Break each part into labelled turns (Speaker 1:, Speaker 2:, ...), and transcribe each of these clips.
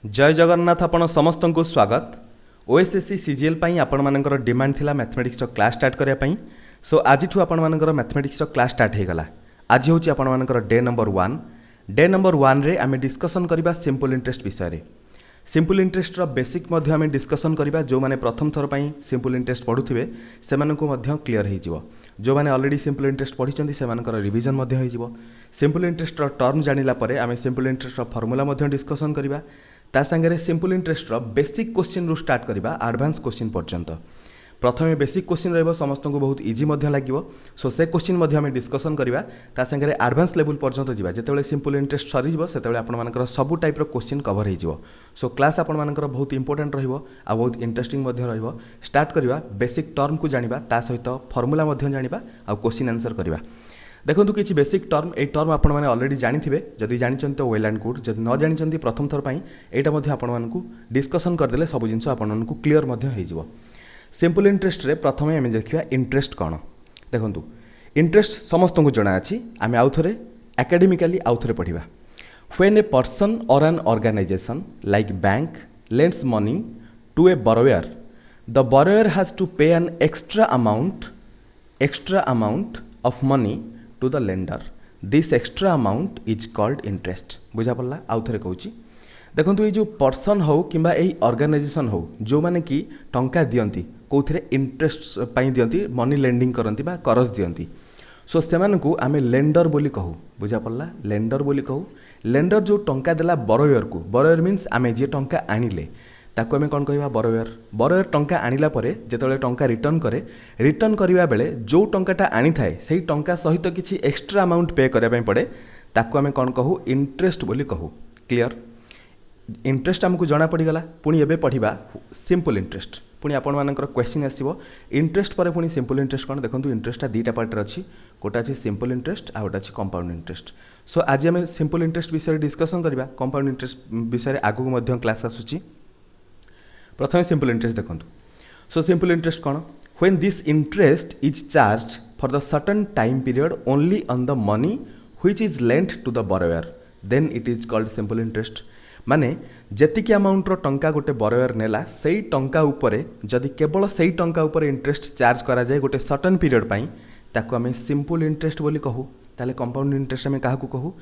Speaker 1: जय जगन्नाथ आपण समस्त को स्वागत। ओएसएससी सीजीएल पाई आपण मानकर डिमांड थिला मैथमेटिक्स रो क्लास स्टार्ट करिया पाई। सो आज आपण मानकर मैथमेटिक्स रो क्लास स्टार्ट हे गला। आज होची आपण मानकर डे नंबर 1। डे नंबर 1 रे आमे डिस्कशन करिबा सिंपल इंटरेस्ट विषय रे। सिंपल इंटरेस्ट रो बेसिक मध्ये आमे डिस्कशन करिबा। जो माने प्रथम थर पाई सिंपल इंटरेस्ट पढुथिबे सेमानकु मध्ये क्लियर हे जिवो। जो माने ऑलरेडी सिंपल इंटरेस्ट पढिचंदी सेमानकर रिवीजन मध्ये हे जिवो। सिंपल इंटरेस्ट रो टर्म जानिला परे आमे सिंपल इंटरेस्ट रो फार्मूला मध्ये डिस्कशन करिबा। ता संगे सिंपल इंटरेस्ट रो बेसिक क्वेश्चन रु स्टार्ट करिबा एडवांस क्वेश्चन पर्यंत। प्रथमे बेसिक क्वेश्चन रहबो समस्त को बहुत इजी मध्ये लागिवो। सो से क्वेश्चन मध्ये हम डिस्कशन करिबा। ता संगे एडवांस लेवल पर्यंत जिबा। जेतेबेले सिंपल इंटरेस्ट सरी जिवो सेतेबेले आपण मानकर सब टाइप रो क्वेश्चन कवर हे जिवो। सो क्लास आपण मानकर बहुत इंपोर्टेंट रहइबो आ बहुत इंटरेस्टिंग मध्ये रहइबो। स्टार्ट करिबा बेसिक टर्म को जानिबा ता सहित फार्मूला मध्ये जानिबा आ क्वेश्चन आंसर करिबा। देखो किसी बेसिक टर्म ए टर्म आपण माने ऑलरेडी जानिथिबे। जदि जानिचंती तो वेल एंड गुड। जदि न जानिचंती प्रथम थर पई एटा मध्ये आपण मानकु डिस्कशन कर देले सब जिंस आपण मानकु क्लियर मध्ये हे जिवो। सिंपल इंटरेस्ट रे प्रथमे हम देखिबा इंटरेस्ट कोन। देखंतु इंटरेस्ट समस्त को जणा अछि। आमे आउथरे एकेडमिकली आउथरे पढिबा। When a person or an organisation like bank lends money to a borrower, the borrower has to pay an extra amount of money to the lender. This extra amount is called interest. बुझा पड़ला। आउ थरे कहूची देखंतु ये जो person हो किंबा एई organisation हो जो माने कि टंका दियंती कोथरे इंटरेस्ट पाई दियंती मनी लेंडिंग करंती बा करज दियंती। सो सेमान को आमे लेंडर बोली कहू। बुझा पड़ला। लेंडर बोली कहू। लेंडर जो टंका देला बरोयर को। बरोयर मीन्स आमे जे टंका आनिले ताको आमे कोन कहबा बरोयर। बरोयर टंका आनिला परे जेतले टंका रिटर्न करे रिटर्न करिवा बेले जो टंकाटा आनी थाए सेही टंका सहित किछि एक्स्ट्रा अमाउंट पे करिया पई पड़े ताको आमे कोन कहू इंटरेस्ट बोली कहू। क्लियर। इंटरेस्ट हमको जणा पड़ी गला। पुणी एबे पढ़िबा सिंपल इंटरेस्ट। पुणी आपण मानकर क्वेश्चन आसीबो इंटरेस्ट परे पुणी सिंपल इंटरेस्ट कोन। देखंतु इंटरेस्टटा दीटा पार्ट रे अछि। कोटा अछि सिंपल इंटरेस्ट आ ओटा अछि कंपाउंड इंटरेस्ट। सो आज हम सिंपल इंटरेस्ट विषय डिस्कशन करबा। कंपाउंड इंटरेस्ट विषय आगु मध्य क्लास आसुची। प्रथमे सिंपल इंटरेस्ट देखंतु। सो सिंपल इंटरेस्ट कोन। When this interest is charged for the certain time period only on the money which is lent to the borrower, then it is called simple interest. माने जेतिकी amount रो टंका गोटे borrower नेला सेही टंका उपरे जदि केवल सेही टंका उपरे इंटरेस्ट चार्ज करा जाय गोटे सर्टेन पीरियड पई ताको आमे सिंपल इंटरेस्ट बोली कहू। ताले कंपाउंड इंटरेस्ट आमे काहाकू कहू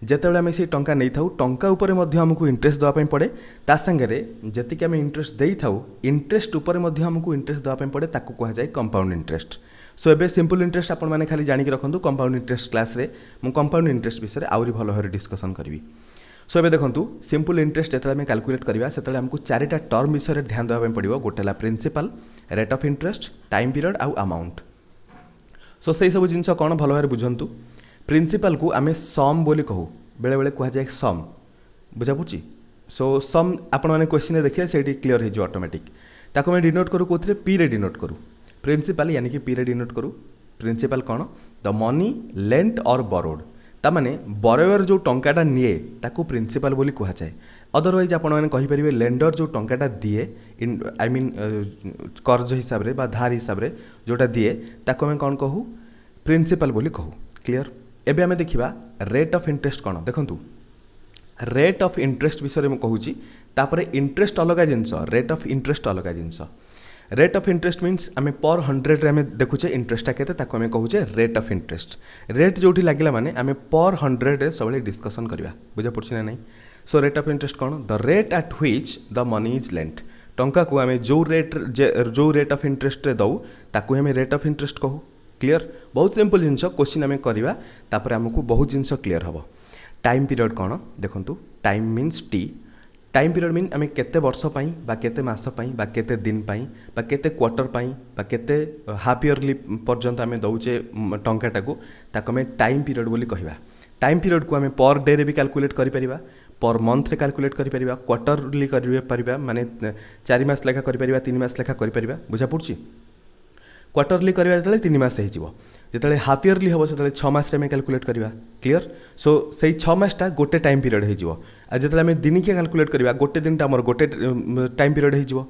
Speaker 1: जेतेबेले आमे से टंका नै थाउ टंका उपरे मध्ये हमकु इंटरेस्ट दवा पई पड़े। ता संगे जेतिकी आमे इंटरेस्ट देई थाउ इंटरेस्ट उपरे मध्ये हमकु इंटरेस्ट दवा पई पड़े ताको कहा जाय कंपाउंड इंटरेस्ट। सो एबे सिंपल इंटरेस्ट आपण माने खाली जानि के रखंतु। कंपाउंड इंटरेस्ट क्लास रे मु कंपाउंड इंटरेस्ट विषय आउरी भलो भाबरे डिस्कशन करबी। सो एबे देखंतु सिंपल इंटरेस्ट जेतेबेले आमे कैलकुलेट करबा सेतेबेले हमकु चारिटा टर्म विषय रे ध्यान देबा पई पड़िबो। गोटेला principal, rate of interest, time period आ अमाउंट। सो सेही सब जिंस कोन भलो भाबरे बुझंतु। प्रिंसिपल को आमे सम बोली कहू। बेले बेले कहा जाए सम। बुझा पड़ी। सो सम आपण माने क्वेश्चन रे देखिए सेठी क्लियर हे जो ऑटोमेटिक ताको मैं डिनोट करू कोथरे पी रे डिनोट करू। प्रिंसिपल यानी कि पी रे डिनोट करू। प्रिंसिपल कोन the money lent or borrowed. ता माने बोरोवर जो टंकाटा निए ताको प्रिंसिपल बोली कहा जाए। अदरवाइज आपण माने कहि परिबे लेंडर जो टंकाटा दिए इन आई मीन कर्ज हिसाब रे बा धार हिसाब रे जोटा दिए ताको मैं कोन कहू प्रिंसिपल बोली कहू। क्लियर। एबे हमें देखिबा रेट ऑफ इंटरेस्ट कोन। देखंतु रेट ऑफ इंटरेस्ट विषय में कहूची तापरे इंटरेस्ट अलग जिनस रेट ऑफ इंटरेस्ट अलग जिनस। रेट ऑफ इंटरेस्ट मीन्स आमे पर 100 रे आमे देखुचे इंटरेस्टटा केते ताको आमे कहूचे रेट ऑफ इंटरेस्ट। रेट जोठी लागिला माने आमे पर 100 रे सबले डिस्कशन करबा। बुझा पड़छ ना नहीं। So rate of interest cone the rate at which the money is lent. टंका को आमे जो रेट ऑफ इंटरेस्ट रे दउ ताको आमे रेट ऑफ इंटरेस्ट कहू। क्लियर। बहुत सिंपल जिनस क्वेश्चन आमे करबा तापर हमकु बहुत जिनस क्लियर हबो। टाइम पीरियड कोन। देखंतु time means T. Time period mean आमे केते वर्ष पई बा केते मास पई बा केते दिन पई बा केते क्वार्टर पई बा केते हाफ ईयरली पर्यंत आमे दउचे टंकाटा को ताको आमे टाइम पीरियड बोली कहबा। टाइम पीरियड को आमे पर डे रे भी कैलकुलेट करि परिबा, पर मंथ रे कैलकुलेट करि परिबा, क्वार्टरली करि परिबा माने 4 मास लेखा करि परिबा, 3 मास लेखा करि परिबा। बुझा पड़छि। क्वार्टरली करबा जेतले 3 मास हे जिवो। जेतले हाफ ईयरली हबो सेतले 6 मास रे में कैलकुलेट करबा। क्लियर। सो सेही 6 मासटा गोटे टाइम पीरियड हे जिवो। आ जेतले हम दिनिकिया कैलकुलेट करबा गोटे दिनटा हमर गोटे टाइम पीरियड हे जिवो।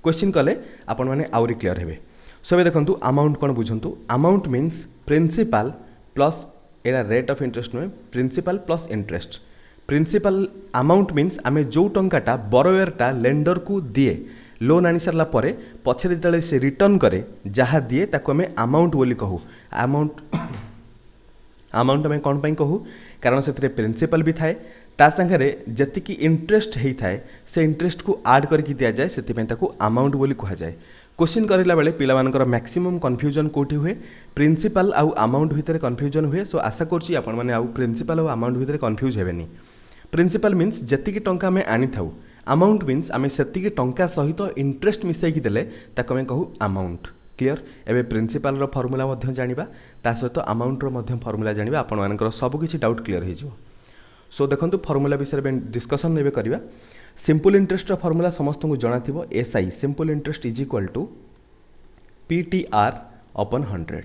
Speaker 1: क्वेश्चन कले आपण माने आउरी क्लियर हेबे। सो एबे देखंतु अमाउंट कोन बुझंतु। अमाउंट मीन्स प्रिंसिपल प्लस एरा रेट ऑफ इंटरेस्ट नुहे principal plus interest. Principal amount means आम जो टंकाटा बरोयरटा लेंडर को दिए लोन आनी सारा पर पछरे जो से रिटर्न करे जहाँ दिए ताको आम अमाउंट बोली कहू अमाउंट अमाउंट आम कौन कहू कारण से प्रिंसिपल भी थाए ता संगे जतिकी इंटरेस्ट होता है से इंटरेस्ट को आड करके दि जाए से अमाउंट बोली कह जाए क्वेश्चन करला बेले पिलामानकर मैक्सिमम कन्फ्यूजन कोठी हुए प्रिंसिपल आउ अमाउंट भितर कन्फ्यूजन हुए सो आशा करुँची आपण मैंने आउ प्रिंसिपल और अमाउंट भितर कन्फ्यूज हेबेनी प्रिंसिपल मीन्स जतिकी टंका आम आनी थाउ अमाउंट मीन्स आम सेतिकी टंका सहित इंटरेस्ट मिसैकी देले ताको आम कहू अमाउंट क्लियर एबे प्रिंसिपल रो फॉर्मूला मध्य जानिबा ता सहित अमाउंट रो मध्य फॉर्मूला जानिबा आपण मानकर सब किछि डाउट क्लियर हो जिवो सो देखंतु फॉर्मूला विषय में डिस्कशन नेबे करिबा सिंपल इंटरेस्ट रो फॉर्मूला समस्त को जाना थिबो SI simple interest is equal to PTR upon 100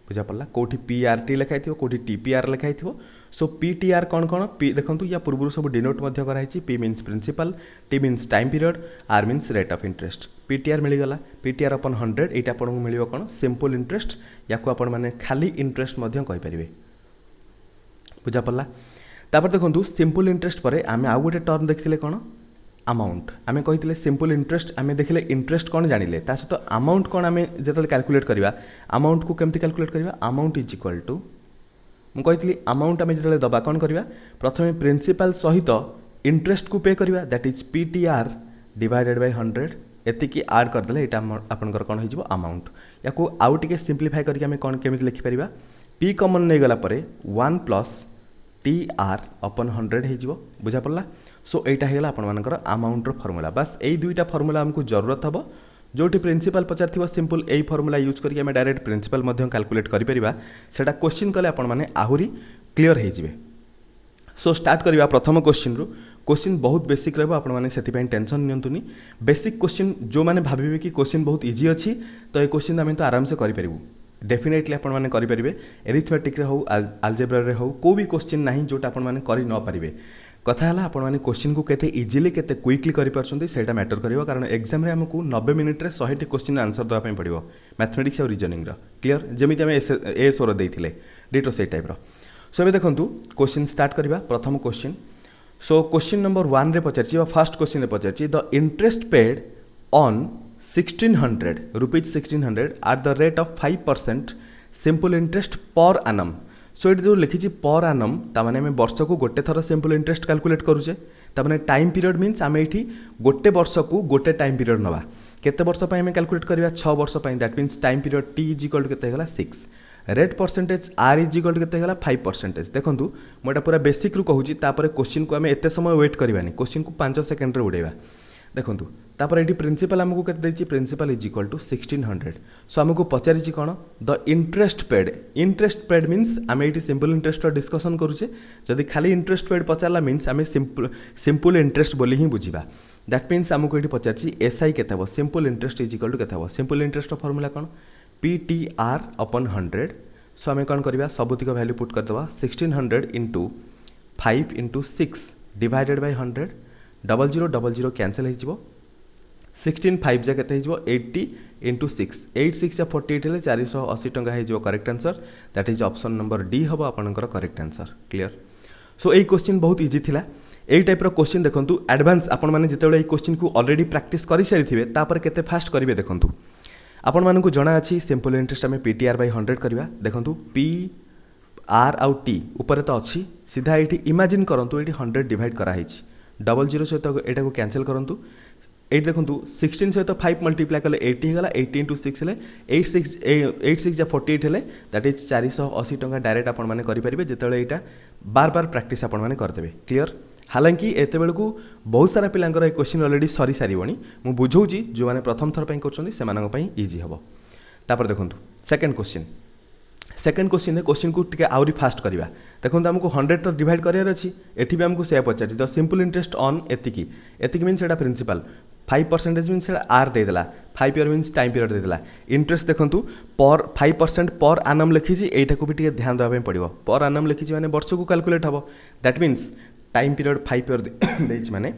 Speaker 1: बुझा पड़ला कोठी पीआरटी लिखाई थो कोठी टीपीआर लिखाई थो सो पीटीआर कौन कौन पी देखंतु या पूर्व सब डिनोट मध्य कराई P means principal T means time period R means rate of interest PTR मिलगला पीटीआर अपन 100 एटा आपन मिलियो कौन सिंपल इंटरेस्ट या को आपण माने खाली इंटरेस्ट मध्य कहि परिबे बुझा पड़ला तापर देखंतु सिंपल इंटरेस्ट पर आमे आउ गोटे टर्म देखिले कौन अमाउंट आमे कहिथिले सिंपल इंटरेस्ट आमे देखिले इंटरेस्ट कौन जानिले ता सहित अमाउंट कौन आमे जेतले कैलकुलेट करबा अमाउंट को केमती कैलकुलेट करबा अमाउंट इज इक्वल टू मु कहिथिली अमाउंट आमे जेतले दबा कौन करबा प्रथमे प्रिंसिपल सहित इंटरेस्ट को पे करबा that is PTR divided by 100 एतिकी ऐड कर देले एटा आपनकर कौन होइजिवो अमाउंट या को आउ टिके सिंपलीफाई करके आमे कौन केमिति लिखि परिबा पी कॉमन नै गला परे 1 प्लस टी आर अपन 100 हो बुझा पड़ला सो यहाँ होगा आपर अमाउंट फॉर्मूला बस यही दुईटा फॉर्मूला आमको जरूरत हम जो प्रिंसिपल पचार सिंपल यही फॉर्मूला यूज करके डायरेक्ट प्रिंसिपल कैलकुलेट करा क्वेश्चन कले आपण मैंने आहरी क्लीयर हो सो स्टार्ट करवा प्रथम क्वेश्चन रु क्वेश्चन बहुत बेसिक रही टेंशन नियंतुनी बेसिक क्वेश्चन जो मैंने भावे कि क्वेश्चन बहुत इजी अच्छी तो ये क्वेश्चन आम तो आराम से करूँ डेफिनेटली आपण मैंने करेंगे एरिथमेटिक हो आलजेब्रा हो को भी क्वेश्चन ना जोटा आपण मैंने कर न पारे कथा है आपण मैंने क्वेश्चन को केते इजिली केते क्विकली करें मैटर करिवो कारण एग्जाम रे हमको 90 मिनिट रे 100 क्वेश्चन आंसर देवा पई पड़िवो मैथमेटिक्स और रीजनिंग रो क्लियर जमिति हम एएसओ रो देथिले डिटो से टाइप रो सो एबे देखंतु क्वेश्चन स्टार्ट करबा प्रथम क्वेश्चन सो क्वेश्चन नंबर 1 रे पचारछि बा फर्स्ट क्वेश्चन रे पचारछि the interest paid on 1600 rupees 1600 at the rate of 5% simple interest per annum so ये जो लिखी पर एनम ताने आम वर्ष को गोटे थर सिंपल इंटरेस्ट कैलकुलेट करुचे ताने टाइम पीरियड मीन्स आम ये गोटे वर्ष को गोटे टाइम पीरियड नवा केते वर्ष आम कैलकुलेट करवा 6 वर्ष that means time period T is equal to केते 6 rate percentage R is equal to केते 5% देखूँ मुझे पूरा बेसिक रू कहूँ क्वेश्चन को आम एत समय वेट करवानी क्वेश्चन को 5 सेकेंड उड़ेवा देखूँ तापर ये प्रिंसिपल आमको केते प्रिंसिपल इज इक्वल टू 1600 सो आमको पचारि कौन द इंटरेस्ट पेड मीन्स आम ये सिंपल इंटरेस्ट डिस्कसन करुचे जदि खाली इंटरेस्ट पेड पचारा मीन्स आम सिंपल इंटरेस्ट बोली ही बुझा दैट मीन्स आमको ये पचारि एसआई केते simple interest is equal to केते सिंपल इंटरेस्ट फॉर्मूला कौन पीटीआर अपन 100 सो आम कौन करवा सबुतिक वैल्यू पुट करदे 1600 into 5 into 6 divided by 100 0000 cancel हो 16 5 जा केते हो 80 इंटू 6 8 6 या 48 हेले 480 टंका हो correct answer that is option number D हम आपनकर करेक्ट आंसर क्लियर सो यही क्वेश्चन बहुत इजी थिला यही टाइप क्वेश्चन देखंतु एडवांस आपण माने जेतेबेले यही क्वेश्चन को ऑलरेडी प्रैक्टिस करि सारिथिबे तापर केते फास्ट करिवे देखंतु आपण मानकु जणा अछि सिंपल इंटरेस्ट आमे पीटीआर बाय 100 करबा देखंतु पी आर आउ टी ऊपर तो अच्छी सीधा ये इमेजिन करंतु ये 100 डिवाइड करा है 00 सहित यहाँ कैंसल करूँ ये देखूँ 16 सहित 5 मल्टीप्लाई कले 80 होगा 80 इंटू 6 हेले 86 या 48 हेले दैट इज 480 टंका डायरेक्ट आपण मैंने करेंगे जिते यहाँ बार बार प्रैक्टिस आपण मैंने करदे क्लियर हालांकि एत बेलू बहुत सारा पिलांकर क्वेश्चन ऑलरेडी सरी सारिबणी मु बुझाऊँगी जो मैंने प्रथम थर कर इजी हम तापर देखूँ सेकेंड क्वेश्चन क्वेश्चन को टिके आउरी फास्ट करवा देखो आमको 100 तो डिवाइड करार अच्छी एटी भी आमको से पचार द सिंपल इंटरेस्ट ऑन एतिकी मीन्स एटा प्रिंसिपल 5% मीन्स आर देदेला 5 ईयर मीन्स टाइम पीरियड देदेला इंटरेस्ट देखूँ पर 5% पर आनम लिखी यहाँ को भी टिके ध्यान देवाई पड़ो पर आनम लिखी मैंने वर्ष को कैलकुलेट हम that means time period 5 year देछि माने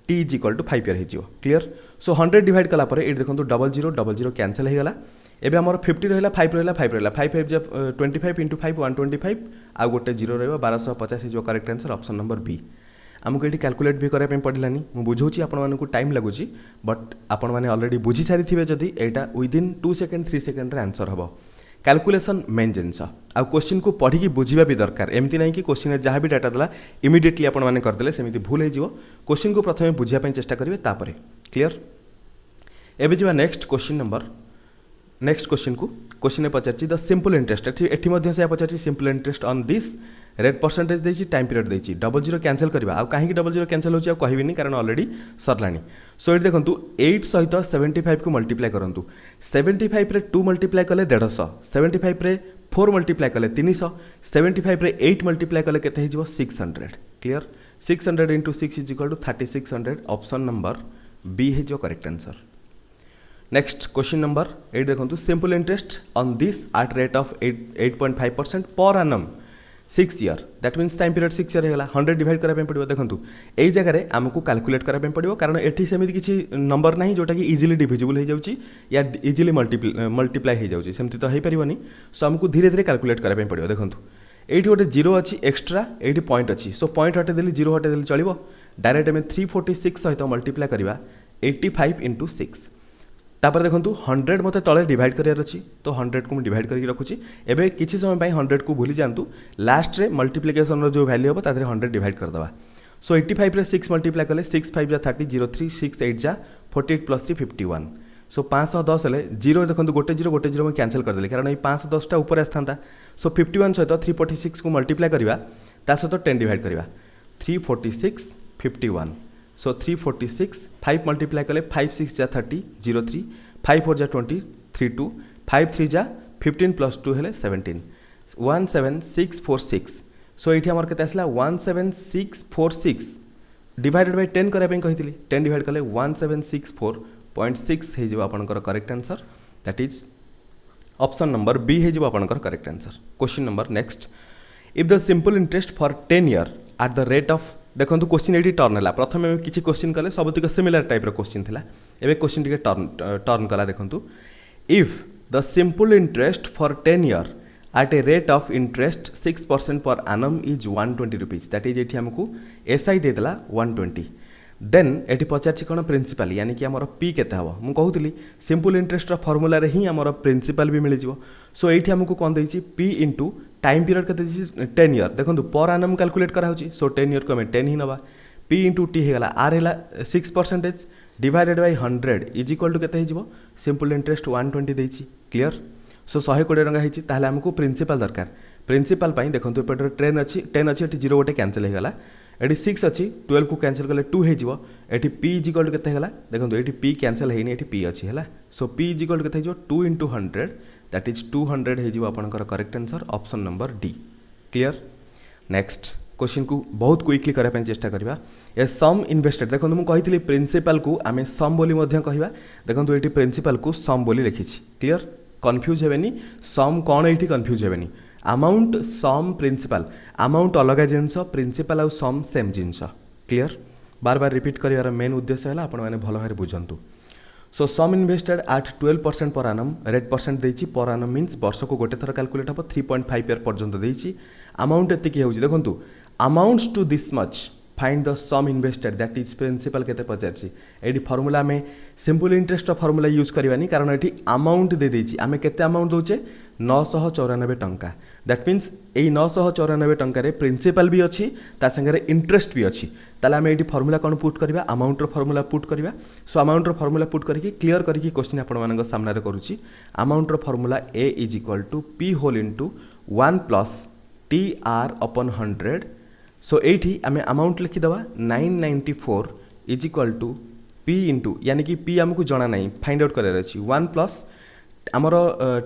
Speaker 1: T is equal to 5 year हो क्लियर सो 100 डिवाइड कलापर ये देखो 0000 कैंसल होगा एबे हमर 50 रहा 5 रहा 5 रहा 5 5 जब 25 इंटू 5 125 आउ गोटे 0 रहा 1250 हो correct answer option number B आमको ये कैलकुलेट भी करने पड़ानी मुझे बुझाऊँ आपको टाइम लगुच बट आपण मैंने अलरेडी बुझी सारी थे जदि यहाँ विदिन 2 सेकेंड 3 सेकेंड आंसर हम कैलकुलेशन मेन जिनस आ क्वेश्चन को पढ़ी बुझा भी दरकार एमती ना कि क्वेश्चन जहाँ भी डाटा देला इमिडिएटली आपण मैंने करदे सेमती भूल हो क्वेश्चन को प्रथम बुझापी चेष्टा करेंगे तापर क्लीयर एवं जा नेक्स्ट क्वेश्चन को क्वेश्चन पचार द सिंपल इंटरेस्ट एटी से पचार simple interest on this rate percentage देती टाइम पीरियड देती डबल जीरो कैंसल करवा आ कहीं डबल जीरो कैंसल हो कहबी कारण ऑलरेडी सरलानी सो ये देखो 8 सहित 75 को मल्टीप्लाई करूँ 75 रे 2 मल्टीप्लाई कले 150 75 रे 4 मल्टीप्लाई कले 300 75 रे 8 मल्टीप्लाई कले केते हो 600 clear 600 into 6 is equal to 3600 option number B है correct answer next question number 8 देखो simple interest on this at rate of 8.5% per annum 6 year that means time period 6 year है 100 डिवाइड कराया पड़ो देखो यही जगह आमको कैलकुलेट कराया पड़ो कारण ये सेमती किसी नंबर ना जोटा कि इजिली डिविजिबल हो जाऊँगी या इजिली मल्टीप्लाई हो जाऊँगी सेमती तो हो पारनी सो आमको धीरे धीरे कैलकुलेट कराया पड़ो देखो ये गोटे जीरो अच्छी एक्सट्रा ये पॉइंट अच्छी सो पॉइंट हटेदेली जीरो हटेदेली चलो डायरेक्ट आम 346 सहित मल्टीप्लाई करवा 85 इंटू 6 तापर देखो 100 मत तले डिवाइड करार अच्छी तो 100 को डिवाइड करके रखुची एबे किसी समय 100 को भूली जातु लास्ट रे मल्टीप्लिकेशन जो वैल्यू हम तादे 100 डिवाइड करदे सो 85 रे 6 मल्टीप्लाई कले 6 5 जा 30 0 3 6 8 जा 48 प्लस 3 51 सो 510 हेले जीरो देखो गोटे जीरो मैं कैंसल करदेली कारण ये 510 टा ऊपर आसता सो 51 सहित 346 को मल्टीप्लाई करवा ता सहित 10 डिवाइड करवा 346 51 सो 346 5 मल्टीप्लाई कले 5 6 जा 30 0 3 5 4 जा 20 3 2 5 3 जा 15 प्लस 2 हेले 17 17646 सो ये आमर के आसला 17646 डिवाइडेड बाय 10 करने कही 10 डिवाइड कले 1764.6 हो आपंकर correct answer that is option number B हो आपंकर correct answer question number next if the simple interest for 10 year at the rate of देखो क्वेश्चन ये टर्न है प्रथम किसी क्वेश्चन कले सबतिक सिमिलर टाइप क्वेश्चन था एवं क्वेश्चन टी टर्न कला देखो if the simple interest for 10 year at a rate of interest 6% per annum is 120 rupees that is ये आमको एसआई देदेला 120 देन ये पचार कौन प्रिंसिपल यानी कि आमर पी केते हम मुझे कहूली सिंपल इंटरेस्ट फर्मूला ही आमर प्रिंसिपल भी मिल सो ये आमको कौन देती पी इंटू टाइम पीरियड के 10 ईयर देखो पर एनम कैलकुलेट कराऊँगी सो 10 ईयर को आम 10 ही नवा पी इंटू टी होगा आर है 6% divided by 100 is equal to केते हो सिंपल इंटरेस्ट 120 देती क्लीयर सो 120 टଙ୍କା होती ताहले आमको प्रिंसिपल दरकार प्रिंसिपल देखो एपटे ट्रेन अच्छी 10 अच्छी ये जीरो गोटे कैंसल होगा ये 6 अच्छी 12 को कैंसल कले 2 हो ये पी इज इक्वल टू केते देखो ये पी कैंसल होनी ये पी अच्छी है सो पी इज इक्वल टू केते 2 इंटू 100 दैट इज 200 हो आपंकर correct answer option number D clear next question को बहुत क्विकली करने चेष्टा करवा ए सम इन्वेस्टेड देखो मुझे कही प्रिंसिपल को आम सम बोली कहवा देखो ये प्रिंसिपल को सम बोली लिखी क्लीयर कन्फ्यूज हेनी सम कौन ये कन्फ्यूज हेनी अमाउंट सम प्रिंसिपल अमाउंट अलग जिनस प्रिंसिपल आउ सम सेम जिनस क्लीयर बार बार रिपीट कर मेन उद्देश्य है आपण मैंने भल भाव बुझंतु सो सम invested at 12% per annum rate percent देती पर एनम मीन्स वर्ष को गोटे थर कैलकुलेट हम 3.5 ईयर पर्यंत देती अमाउंट एतिकी होची देखंतु amounts to this much find the sum invested that is principal केते पचारछि एडी फॉर्मूला में सिंपल इंटरेस्ट फॉर्मूला यूज करवानी कारण ये अमाउंट दे देछि आमे केते अमाउंट दोचे 994 टंका दैट मीन्स यही 994 टंकार प्रिंसिपल भी अच्छी ता संगे इंटरेस्ट भी अच्छी ताले आमे एडी फॉर्मूला कौन पुट करवा अमाउंट रो फॉर्मूला पुट करवा सो अमाउंट रो फॉर्मूला पुट करके क्लियर करके क्वेश्चन आपण मानक सामने रे करूछि अमाउंट रो formula A is equal to P whole into 1 plus T R upon 100 so ये आम अमाउंट लिखिदेवा 994 is equal to P into यानी कि पी आमको जना ना फाइंड आउट करार अच्छी 1 प्लस आमर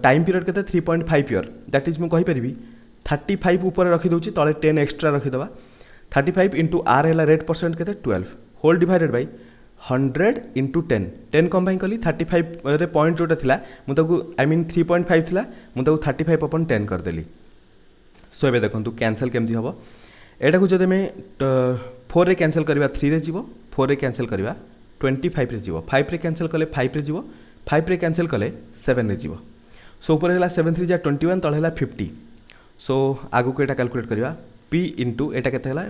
Speaker 1: टाइम पीरियड के 3.5 ईयर दैट इज मुझे 35 ऊपर रखीदे तले 10 एक्सट्रा रखीदे 35 इंटू आर है रेट परसेंट के 12 होल डिवाइडेड बाय 100 इंटू 10 कम कली 35 रे पॉइंट जोटा था मुझे आई मीन 3.5 था मुझे 35 अपन 10 करदेली सो ये देखो कैंसल केमती हम एटा को जब मैं 4 रे कैंसल करवा 3 रे जीवो 4 रे कैंसल करवा 25 रे जीवो 5 रे कैंसल कले 5 रे जीवो 5 रे कैंसल कले 7 रे जीवो सो ऊपर है 7 3 जा 21 तले है 50 सो आगु को एटा कैलकुलेट करवा पी इंटू एटा केते हला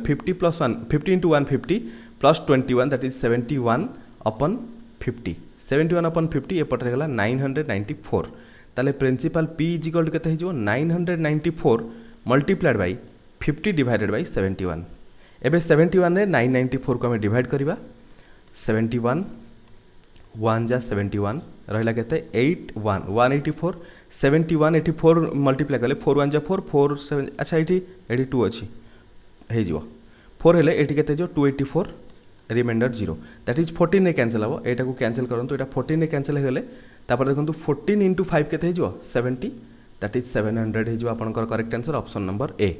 Speaker 1: 50 plus 1 50 into 150 plus 21 that is 71 upon 50 71 upon 50 एपटे गला 994 ताले principal P is equal to केते हिजो 994 मल्टीप्लाइड बाय 50 डिवाइडेड बाय 71 एबे 71 रे 994 को हम डिवाइड करबा 71 1 जा 71 रहिला केते 81 184 71 84 मल्टीप्लाई कले 4 1 जा 4 4 7 अच्छा एटी 2 अछि हे जिवो 4 हेले एटी केते जो 284 रिमाइंडर 0 दैट इज 14 ने कैंसिल हबो एटा को कैंसिल करंतु एटा 14 ने कैंसिल हे गेले तापर देखंतु 14 into 5 केते हे जिवो 70 दैट इज 700 हे जिवो आपनकर करेक्ट आंसर ऑप्शन नंबर ए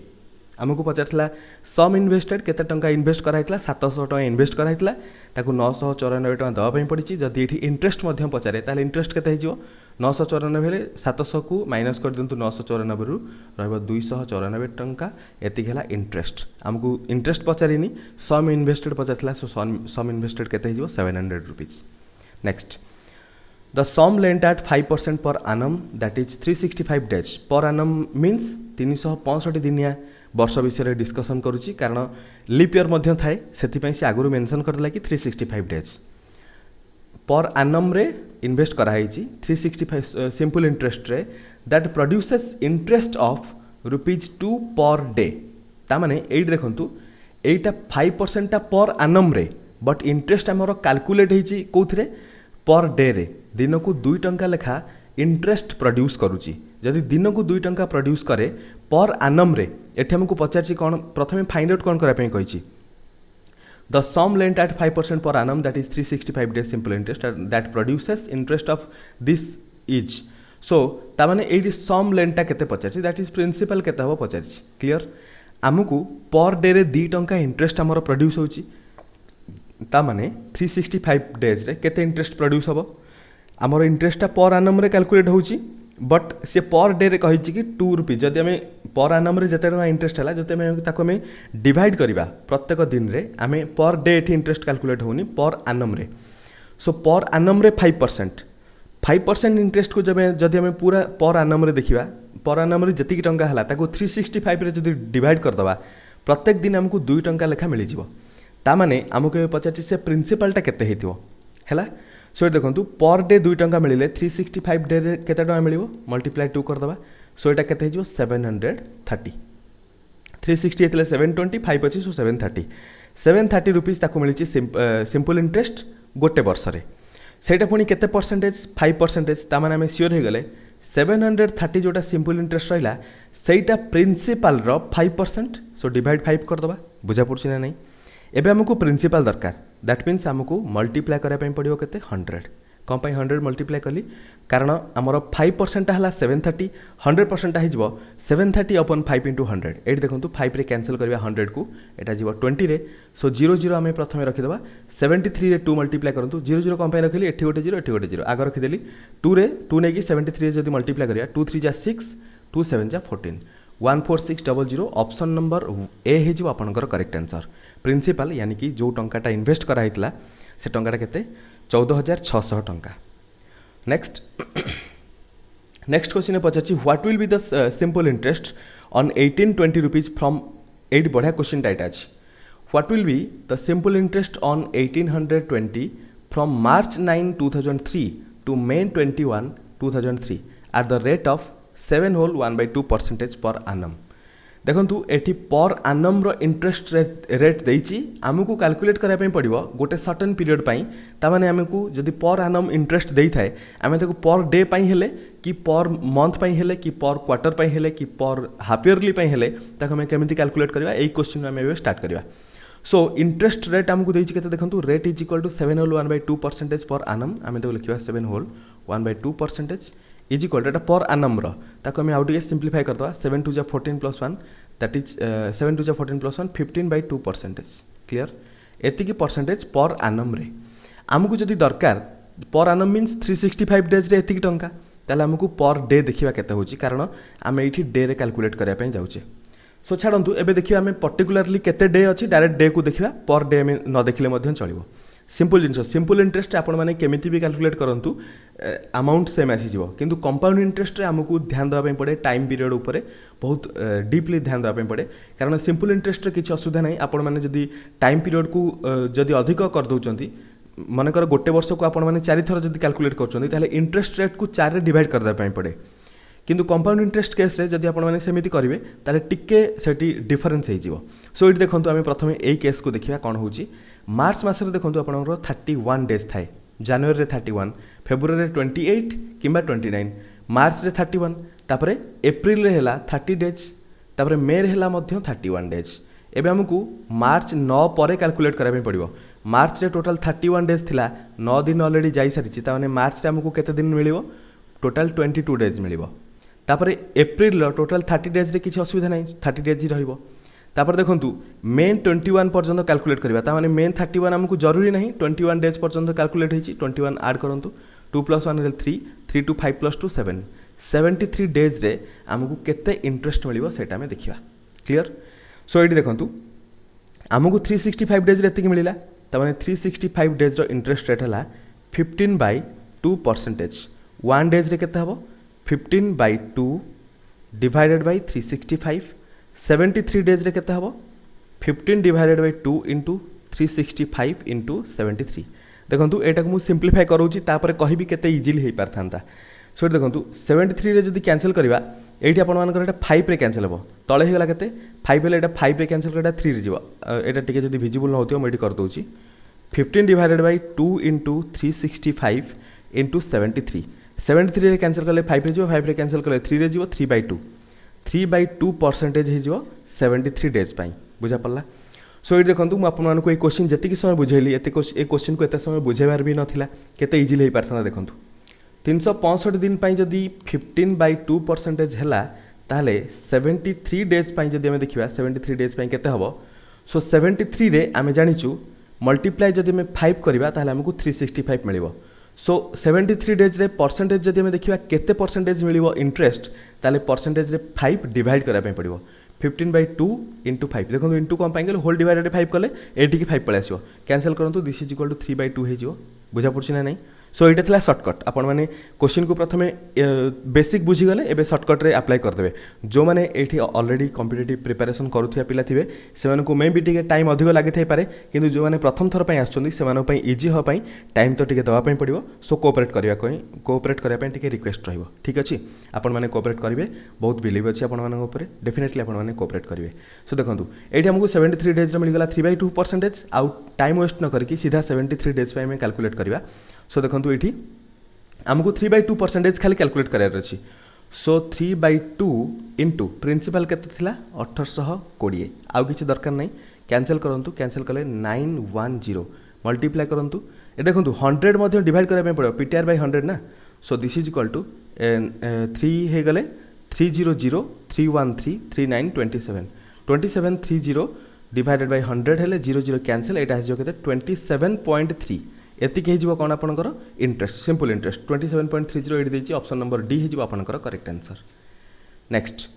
Speaker 1: आमको पचारला सम इन्वेस्टेड केते टंका इन्वेस्ट कराइतला 700 टंका इन्वेस्ट कराइतला ताकू 994 टंका दवा पई पड़िछि जदि एठी इंटरेस्ट मध्यम पचारे ताले इंटरेस्ट केते हिजो 994 हेले 700 को माइनस कर दियंतु 994 रु रहबो 294 टंका एति गेला इंटरेस्ट आमको इंटरेस्ट पचारिनी सम इन्वेस्टेड पचारला सो सम इन्वेस्टेड केते हिजो 700 rupees next The sum lent at 5% per annum that is 365 days per annum means 365 दिनिया वर्ष विषय डिस्कसन करुच्ची कारण लीप ईयर मध्य थाए से आगुरी मेंशन करदेला कि 365 डेज पर annum रे इन्वेस्ट कराई 365 सिंपल इंटरेस्ट रे that produces interest of ₹2 per day तामाने eight देखंतु एटा 5% पर annum रे बट इंटरेस्ट आमर कैलकुलेट होईची कोथरे पर डे रे दिन को 2 टंका लेखा इंटरेस्ट प्रोड्यूस करुच्ची जदि दिन को 2 टंका प्रोड्यूस करे पर आनम रे एठी हमको पचारछि कोन प्रथमे फाइंड आउट कोन करा पई कहिछि द सम लेंट एट 5% पर आनम that is 365 days simple interest that produces interest of this is so ता माने एठी सम लेंटा केते पचारछि दैट इज प्रिंसिपल केते हो पचारछि क्लियर हमको पर डे रे 2 टंका इंटरेस्ट हमर प्रोड्यूस होछि ता माने 365 डेज रे केते इंटरेस्ट प्रोड्यूस हबो आमर इंटरेस्टा पर आनम रे कैलकुलेट होची बट से पर डे रे कहिछि कि 2 रुपीस जदि हमें पर आनम रे जते टका इंटरेस्ट हला जते हमें ताको हमें डिवाइड करबा प्रत्येक दिन रे हमें पर डे एठी इंटरेस्ट कैलकुलेट होनी पर आनम रे सो पर आनम रे 5% इंटरेस्ट को जदि हमें पूरा पर आनम रे देखिबा पर आनम रे जति टंका हला ताको 365 रे जदि डिवाइड कर दबा प्रत्येक दिन हमको 2 टंका लेखा मिलि जिवो ता माने हमको पचारछि से प्रिंसिपल टा केते हेतिवो हैला सो देखो पर डे 2 टंका मिले 365 डे रे केते टंका मिलिवो मल्टीप्लाई 2 कर दबा सो एटा केते हिजो 730 360 एतले 725 अछि सो 730 रुपीस ताको मिलिछि सिंपल इंटरेस्ट गोटे वर्ष रे सेटा पुनी केते परसेंटेज 5% ता माने हम श्योर हे गले 730 जोटा सिंपल इंटरेस्ट रहिला सेटा प्रिंसिपल रो 5% सो डिवाइड 5 कर दबा बुझा पड़छि ना नहीं एबे हमको प्रिंसिपल दरकार दैट मीन्स हमको मल्टीप्लाई करा पई पड़ियो केते 100 कम पई 100 मल्टीप्लाई कली कारण हमर 5% हला 730 100% हिजबो 730 अपन 5 into 100 एट देखंतु 5 रे कैंसिल करबा 100 को एटा जीवो 20 रे सो 00 हमें प्रथमे रखि दबा 73 रे 2 मल्टीप्लाई करंतु 00 कम पई रखिली एठी गोटे 0 एठी गोटे 0 आगर रखि देली 2 रे 2 नै कि 73 रे जदी मल्टीप्लाई करिया 2 3 जा 6 2 7 जा 14 14600 ऑप्शन नंबर ए हे जो आपनकर करेक्ट आंसर प्रिंसिपल यानी कि जो टंकाटा इन्वेस्ट करा हितला से टंकाटा केते 14600 टंका नेक्स्ट क्वेश्चन पचारछि what will be the simple interest on 1820 rupees from 8 बढ़िया क्वेश्चन टाइट अछि what will be the simple interest on 1820 from March 9 2003 to May 21 2003 at the rate of 7 whole 1/2% per annum देखंतु एठी per annum रो interest rate देइछि हमकु calculate करा पई पड़िबो गोटे सर्टेन पीरियड पई ता माने हमकु जदी पर annum इंटरेस्ट देइ थाए हमें ताको पर डे पई हेले कि पर मंथ पई हेले कि पर क्वार्टर पई हेले कि पर हाफ ईयरली पई हेले ताको हमें केमिति कैलकुलेट करबा एई क्वेश्चन हमें एबे स्टार्ट करबा सो इंटरेस्ट रेट हमकु देइछि केते देखंतु rate is equal to 7 whole 1/2% per annum हमें तो लिखिबा 7 whole 1/2% is equal to per annum रो ताको हमें आउट सिंपलीफाई कर दवा 7 2 जा 14 + 1 दैट इज 7 2 जा 14 + 1 15/2% क्लियर एति की परसेंटेज पर annum रे हमकु जदी दरकार पर annum मींस 365 डेज रे एति की टंका ताले हमकु पर डे देखिबा केते होची कारण हम एठी डे रे कैलकुलेट करिया पई जाउचे सो छाडंतु एबे देखिबा हम पर्टिकुलरली केते डे अछि डायरेक्ट डे को देखिबा पर डे में न देखिले मध्यन चलिबो सिंपल इंटरेस्ट आपण मैंने केमिति भी कैलकुलेट करंतु अमाउंट सेम आसीଯିବ କିନ୍ତୁ कंपाउंड इंटरेस्ट रे हमको ध्यान देवा पड़े टाइम पीरियड उपरे बहुत डीपली ध्यान देवा पड़े कारण सिंपल इंटरेस्ट रे किसी असुविधा नहीं आपण मैंने जदि टाइम पीरियड को जदि अधिक कर दउचंती मनकर गोटे वर्ष को आपण मैंने 4 थर जदि कैलकुलेट करचंती ताले इंटरेस्ट रेट को 4 रे डिवाइड कर देबा पड़े किंतु कंपाउंड इंटरेस्ट केस रे जदि आपण मैंने सेमिति करिवे ताले टिके सेठी डिफरेंस हे जिवो सो इट देखंतु आमे प्रथमे एई केस को देखिबा कोन होउची मार्च मास रे देखंतु आपनकर 31 डेज थाए जनवरी रे 31 फेब्रुआरी रे 28 किंबा 29 मार्च रे 31 तापरे एप्रिल रे हेला 30 डेज तापरे मे रे हेला मध्य 31 डेज एबे हमकु मार्च 9 परे कैलकुलेट करबा पड़िबो मार्च रे टोटल 31 डेज थिला 9 दिन ऑलरेडी जाई सारिछि ता माने मार्च रे हमकु केते दिन मिलिबो टोटल 22 डेज मिलिबो तापरे एप्रिल टोटल 30 डेज रे किछि असुविधा नै 30 डेज ही रहइबो तापर देखंतु मेन 21 पर्यंत कैलकुलेट करबा ता माने मेन 31 हमकु जरूरी नहीं 21 डेज पर्यंत कैलकुलेट होईछि 21 ऐड करंतु 2 + 1 3 3 to 5 + 2 7 73 डेज रे हमकु केते इंटरेस्ट मिलिबो सेटा में देखिबा क्लियर सो एटी देखंतु हमकु 365 डेज रे एतिक मिलिला ता माने 365 डेज रो इंटरेस्ट रेट हला 15/2% 1 डेज रे केते हबो 15/2 डिवाइडेड बाय 365 73 डेज रे केते हबो 15/2 इंटू 365 इंटू 73 देखंतु एटा को मु सिंप्लीफाई करूची तापर कहिबी केते इजीली हे पारथांता सो देखंतु 73 रे जदी कैंसिल करबा एठी आपण मानकर एटा 5 रे कैंसिल हबो तळे हे गला केते 5 हेले एटा 5 रे कैंसिल करटा 3 रे जीवो एटा टिके जदी विजिबल न होतियो म एठी कर दोची 15/2 इंटू 365 इंटू 73 रे कैंसिल करले 5 रे जीवो 5 रे कैंसिल करले 3 रे जीवो 3/2% हे जीवो 73 डेज पाई बुझा पड़ला सो ये देखंतु मु आपन मानको ए क्वेश्चन जति समय बुझेली एते ए क्वेश्चन को एते समय बुझेबार भी नथिला केते इजीली हे पारथना देखंतु 365 दिन पाई जदी 15/2% हैला ताले 73 डेज पाई जदी हमें देखिबा 73 डेज पाई केते हबो सो 73 रे आमे जानिचु मल्टीप्लाई जदी हमें 5 करबा ताले हमकु 365 मिलिबो सो 73 डेज रे परसेंटेज जदी हमें देखिबा केते परसेंटेज मिलिबो इंटरेस्ट ताले परसेंटेज रे 5 डिवाइड करा पे पड़िबो 15/2 इंटू 5 देखो इंटू कम पाएंगे होल डिवाइडेड 5 कले एटी की 5 पळे आसीबो कैंसिल करंतु दिस इज इक्वल टू 3/2 हे जिवो बुझा पड़छि ना नहीं सो एटा थिला शॉर्टकट आपण माने क्वेश्चन को प्रथमे बेसिक बुझी गले एबे शॉर्टकट रे अप्लाई कर देबे जो माने एठी ऑलरेडी कॉम्पिटिटिव प्रिपरेशन करूथिया पिला थिबे सेमान को मे बी टिके टाइम अधिक लागि थाई पारे किंतु जो माने प्रथम थर पई आछछन्ती सेमान पई इजी हो पई टाइम तो टिके दवा पई पड़िबो सो कोऑपरेट करिया पई टिके रिक्वेस्ट रहइबो ठीक अछि आपण माने कोऑपरेट करिवे बहुत बिलीव अछि आपण मानक ऊपर डेफिनेटली आपण माने कोऑपरेट करिवे सो देखंतु एठी हमकु 73 डेज रे मिल गला 3/2% आउ टाइम वेस्ट न करके सीधा 73 डेज पई में कैलकुलेट करिवा सो देखंतु एठी हमकु 3/2% खाली कैलकुलेट करार अछि सो 3/2 इंटू प्रिंसिपल केते थिला 1820 आउ किछि दरकार नै कैंसिल करंतु कैंसिल कले 910 मल्टीप्लाई करंतु ए देखंतु 100 मध्ये डिवाइड करै पे पड़ो ptr बाय 100 ना so this is equal to 3 हे गले 300 313 3927 2730 डिवाइडेड बाय 100 हेले 00 कैंसिल एटा हे जो केते 27.3 एतिक हे जीवो कोन आपनकर इंटरेस्ट सिंपल इंटरेस्ट 27.30 एडी देछि ऑप्शन नंबर डी हे जीवो आपनकर correct answer next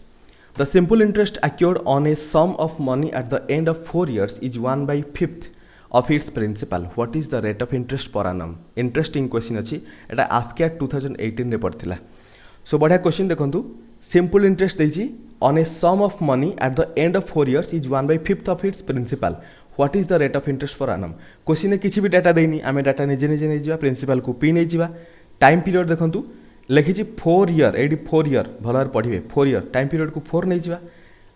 Speaker 1: the simple interest accrued on a sum of money at the end of 4 years is 1/5 of its principal what is the rate of interest per annum interesting question अछि एटा आफ्केट 2018 रे पड़थिला सो बढ़िया question देखंतु simple interest देछि on a sum of money at the end of 4 years is 1/5 of its principal what is the rate of interest per annum question ने किछि भी data देनी आमे डाटा निजे निजे नै जिवा प्रिंसिपल को पी नै जिवा टाइम पीरियड देखंतु लिखिछि 4 year एडी 4 year भलार पढिबे 4 year टाइम पीरियड को 4 नै जिवा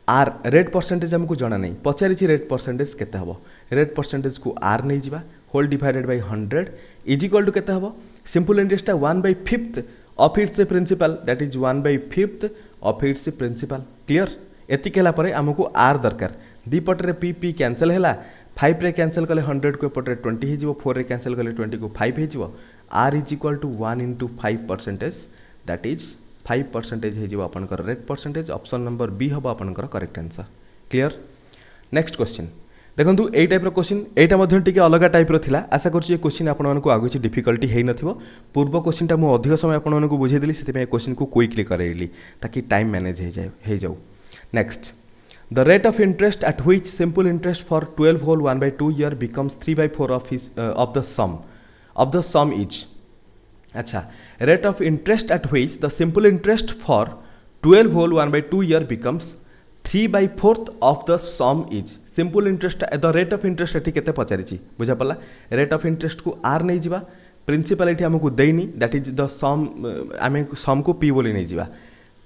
Speaker 1: आर रेट परसेंटेज हमको जाना नै पचारिछि रेट परसेंटेज केते हबो रेट परसेंटेज को आर नै जिवा whole divided by 100 is equal to केते हबो simple interest 1/5 of its principal that is 1/5 of its principal clear एति केला परे हमको आर दरकार दी पटरे पी पी कैंसिल हैला 5 रे कैंसिल कले 100 को पटरे 20 हे जिवो 4 रे कैंसिल कले 20 को 5 हे जिवो R is equal to 1 into 5% that is 5% हे जिवो आपनकर rate percentage option number B हबो आपनकर correct answer clear next question देखंतु ए टाइप रो क्वेश्चन एटा मध्ये टिके अलग टाइप रो थिला आशा करछि ए क्वेश्चन आपन मानको आगु छि डिफिकल्टी हेइ नथिबो पूर्व क्वेश्चन टा मु अधिक समय आपन मानको बुझे देली सेति पे क्वेश्चन को क्विकली करेली ताकि टाइम मैनेज हे जाऊ next the rate of interest at which simple interest for 12 whole 1/2 year becomes 3/4 of the sum is. अच्छा, rate of interest at which the simple interest for 12 whole 1/2 year becomes 3/4 of the sum is. Simple interest the rate of interest एटी केते पचारिछि बुझा पड़ला। Rate of interest को R नहीं जिबा, principal eighty हमको देनी, दैट इज द सम, आमे सम को पी बोली नहीं जिबा,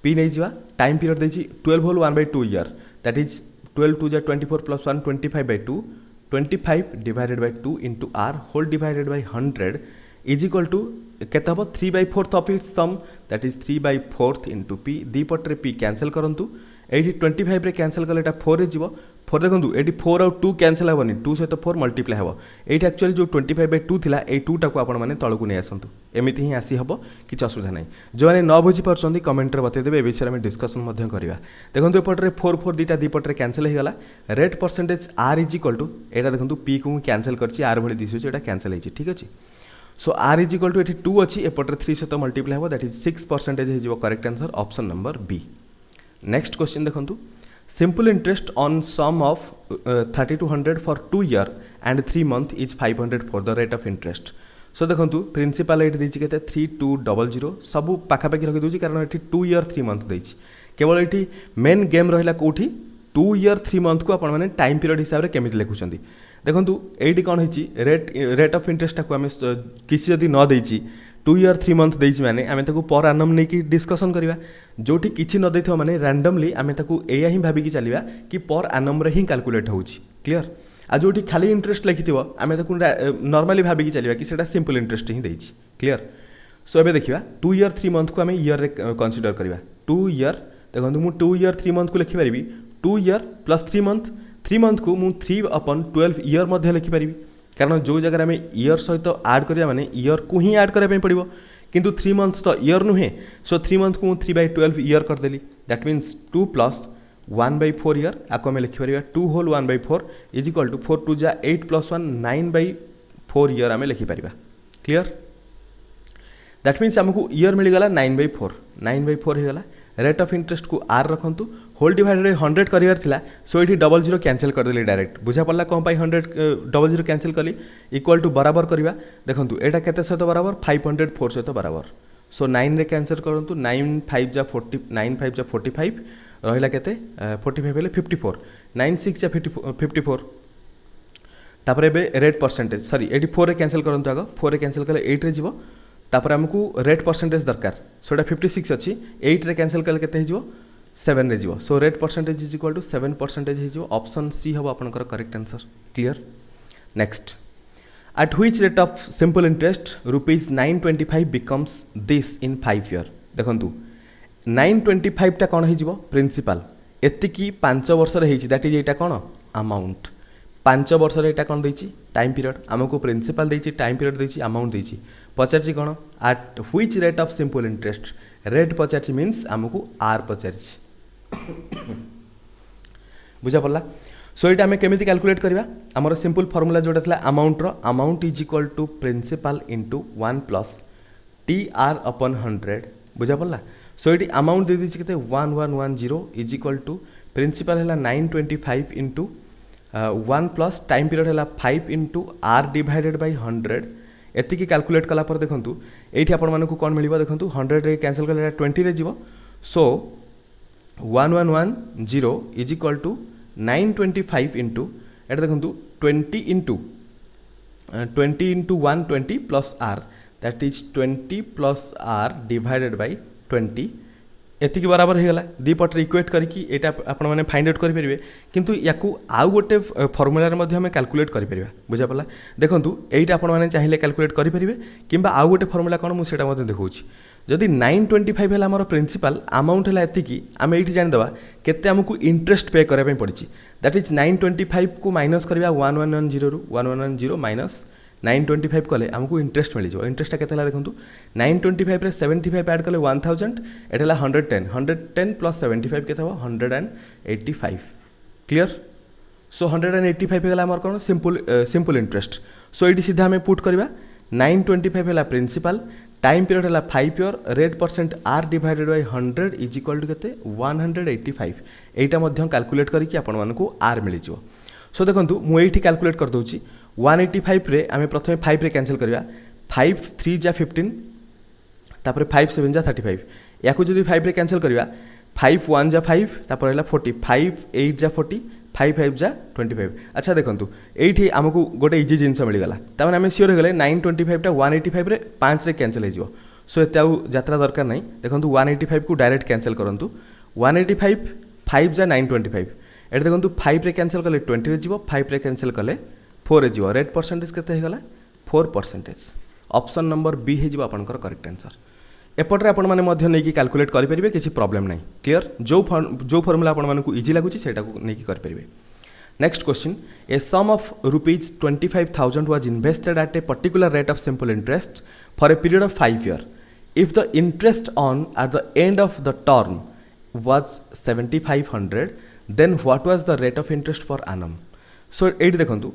Speaker 1: पी नहीं जिबा। टाइम पीरियड देछि 12 whole 1/2 year, that is 12 2 24 plus 1 25/2, 25 divided by 2 into R whole divided by 100 is equal to केते हम 3/4 of its sum, that is 3/4 into P. दी पटरे पी कैंसल करंतु, एटी 25 रे कैंसल कले 4 रे जीवो। 4 देखंतु एटी 4 और 2 कैंसल हेबनी, 2 सहित 4 मल्टीप्लाई हेबो। एटी एक्चुअली जो 25/2 थिला ए 2 टाको आपण माने तळकु नै आसंतु, एमिति ही आसी हबो, किछ असुविधा नै। जो माने न बुझी परछंती कमेंट रे बतै देबे, ए विषय में डिस्कशन मध्य करबा। देखंतु एपटरे 4 4 दीटा दी पटरे कैंसल हे गला। Rate percentage R is equal to, एटा देखंतु पी को कैंसल करछि, आर भली दिसु एटा कैंसल हेछि, ठीक अछि। So R is equal to एटी 2 अछि, एपटरे 3 सहित मल्टीप्लाई हेबो, दैट इज 6% हे जीवो। Correct answer option number B. Next question देखंतु, simple interest on sum of 30 to 100 for 2 year and 3 month is 500 for the rate of interest। सो देखंतु principal eight देछि केते 3200, सब पाखा पाखी रखि दोछि कारण एठी 2 year 3 month देछि। केवल एठी मेन गेम रहिला कोठी 2 year 3 month को आपण माने टाइम पीरियड हिसाब रे केमिति लेखुछंती। देखंतु एठी कोन हिची रेट ऑफ इंटरेस्ट को हमें किसी जदी न देछि 2 year 3 month देछि माने आमे ताकू पर आनम नै कि डिस्कशन करिवा। जोठी किछि न दैथो माने रैंडमली आमे ताकू एया ही भाबी कि चलिबा कि पर आनम रे ही कैलकुलेट होउछि, क्लियर। आ जोठी खाली इंटरेस्ट लिखिथिबो आमे ताकू नॉर्मली भाबी कि चलिबा कि सेटा सिंपल इंटरेस्ट ही देछि, क्लियर। सो एबे देखिबा 2 year 3 month को आमे ईयर रे कंसीडर करिबा। 2 year देखंतु मु 2 year 3 month को लिखि परिबी, 2 year प्लस 3 month, 3 month को मु 3/12 ईयर मध्ये लिखि परिबी, कारण जो जगह में ईयर सहित आड करिया माने ईयर को ही आड करबा पड़ो, किंतु 3 months तो ईयर नुहे। सो 3 month को 3/12 ईयर कर देली, दैट मीन्स 2 प्लस 1/4 ईयर। आको में लिखि परिबा 2 होल 1/4 इज इक्वल टू 4 2 जा 8 प्लस 1 9/4 ईयर आमे लिखि परिबा, क्लियर। दैट मीन्स हमको ईयर मिल गला 9/4, 9/4 हो गला। रेट ऑफ इंटरेस्ट को आर रखंतु, होल डिवाइडेड 100 करियर थिला, सो एठी 00 कैंसिल कर देली डायरेक्ट। बुझा पड़ला कोन पाई 100 00 कैंसिल कली, इक्वल टू बराबर करबा। देखंतु एटा केते सहित बराबर 504 सहित बराबर। सो 9 रे कैंसिल करंतु, 9 5 जा 40, 9 5 जा 45 रहिला केते 45 हेले 54, 9 6 जा 54। तापर एबे रेट परसेंटेज, सॉरी एठी 4 रे कैंसिल करंतु, आगो 4 रे कैंसिल कले 8 रे जीवो। तापर हमको रेट परसेंटेज दरकार, सोटा 56 अच्छी, 8 रे कैंसिल कले केते हिजो 7 रे जीवो। So rate percentage is equal to 7% हिजो। ऑप्शन सी हबो आपनकर correct answer, clear. Next, at which rate of simple interest rupees 925 becomes this in 5 year. देखंतु 925 टा कोन हिजो प्रिंसिपल, एतिकी 5 वर्ष रे हिची, that is Etah cone amount. 5 वर्ष रे एटा कोन दैची टाइम पीरियड, हमको प्रिंसिपल दैची, टाइम पीरियड दैची, अमाउंट दैची। पचारची कोन at which rate of simple interest, rate पचारची मीन्स हमको आर पचारची। बुझा पड़ला। सो एटा हमें केमिति कैलकुलेट करबा, हमर सिंपल फार्मूला जोटा थला अमाउंट रो, amount is equal to principal into 1 plus T R upon 100। बुझा पड़ला। सो एटी अमाउंट दे दिछि केते 1110 इज इक्वल टू प्रिंसिपल हैला 925 इनटू 1 प्लस टाइम पीरियड हैला 5 इनटू आर डिवाइडेड बाय 100। एतिकी कैलकुलेट कला पर देखंतु एठी आपण मानकु कोन मिलिबा, देखंतु 100 रे कैंसिल कले 20 रे जीवो। So 1110 is equal to 925 into एटा देखंतु 20 into 120 plus R, that is 20 plus R divided by 20। एतिकी बराबर हो गला। दी पटर इक्वेट करके एटा आपण माने फाइंड आउट करि परिबे, किंतु याकू आउ गोटे फॉर्मूला रे मध्ये हम कैलकुलेट करि परिबा। बुझा पड़ला। देखंतु एटा आपण माने चाहिले कैलकुलेट करि परिबे, किंबा आउ गोटे फॉर्मूला कोन मु सेटा मध्ये देखौछि। जदि 925 हैला हमर प्रिंसिपल, अमाउंट हैला एतिकी, आमे एठी जानि दबा केते हमकु इंटरेस्ट पे करे पे पड़िछि, दैट इज 925 को माइनस करबा 1110 रु 1110 माइनस 925 कले हमको इंटरेस्ट मिल जाए। इंटरेस्ट केते देखो 925 रे 75 ऐड कले 1000, एटा 110, 110 प्लस 75 के 185, क्लियर। सो 185 है आम कौन सिंपल इंटरेस्ट। सो ये सीधा आम पुट करवा 925 है प्रिंसिपल, टाइम पीरियड है 5 year rate percent R divided by 100 is equal to केते 185 एटा मध्यम कैलकुलेट करके आपण मानकू आर मिल जिवो सो देखंतु मु एठी कैलकुलेट कर दोची 185 रे आमे प्रथमे 5 रे कैंसिल करबा 5 3 जा 15 तापर 5 7 जा 35 याकू जदि 5 रे कैंसिल करबा 5 1 जा 5 तापर हैला 40 5 8 जा 40 5 5 जा 25 अच्छा देखंतु एठी हमकू गोटे इजी जिंस मिल गला तामे आमे सियोर हो गले 925 टा 185 रे 5 रे कैंसिल हे जिवो सो एते आउ यात्रा दरकार नै देखंतु 185 को डायरेक्ट कैंसिल करंतु 185 5 जा 925 एटे देखंतु 5 रे कैंसिल कले 20 रे जिवो 5 रे कैंसिल कले 4 रे जिवो रेट परसेंटेज केते हे गला 4% ऑप्शन नंबर बी हे जिवो आपनकर करेक्ट आंसर एपटे आपण मैंने मध्य नहीं कैलकुलेट करेंगे किसी प्रॉब्लम नहीं क्लियर जो फॉर्मूला आपण मानकू इजी लगुच से नहीं करेंगे next question a sum of ₹25,000 was invested at a particular rate of simple interest for a period of 5 year if the interest on at the end of the term was 7,500 then what was the rate of interest for annum so at देखंतु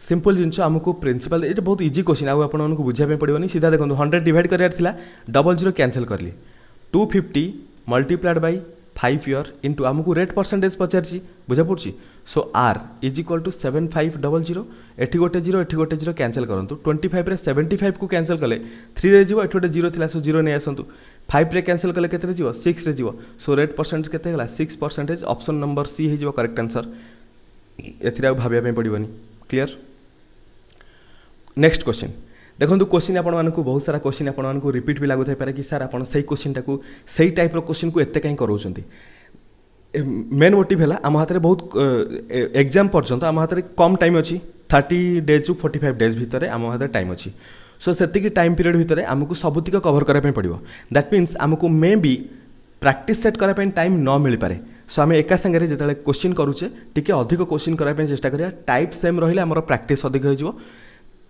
Speaker 1: simple जिनस आमको principal ये बहुत easy question आपको बुझापी पड़ोनी सीधा देखो 100 divide करार 00 cancel करली 250 मल्टीप्लाइड बाय 5 ईयर इंटू आमको रेट परसेंटेज पचार बुझा पड़ी so R is equal to 7500 एटी गोटे जीरो एटी गोटे जीरो कैंसिल करूँ 25 रे 75 को कैंसिल कले 3 रे जीवो एटी गोटे जीरो थिला सो जीरो नहीं आसतु 5 रे कैंसिल कले केते जीवो 6 रे जीवो सो रेट परसेंटेज केते हला 6% ऑप्शन नंबर सी हे जीवो करेक्ट आंसर एथिरा भाबिया पड़ोनी क्लियर नेक्स्ट क्वेश्चन देखो क्वेश्चन आपको बहुत सारा क्वेश्चन आपको रिपीट भी लगू पारे कि सर आप क्वेश्चन टाक से टाइप क्वेश्चन को एत कहीं कराऊँ मेन मोटिव है आम हाथ में बहुत एग्जाम पर्यंत आम हाथ में कम टाइम अच्छी 30 डेज टू 45 डेज भितर आम हाथ टाइम अच्छी सो से टाइम पीरियड भितर आमको सबुतिक कवर करने पड़ो दैट मीन्स आमको मे बी प्रैक्टिस सेट करने टाइम न मिल पारे सो आम एका सागर जो क्वेश्चन करुचे टी अधिक क्वेश्चन करने चेष्टा करिया टाइप सेम रही आम प्रैक्टिस अधिक हो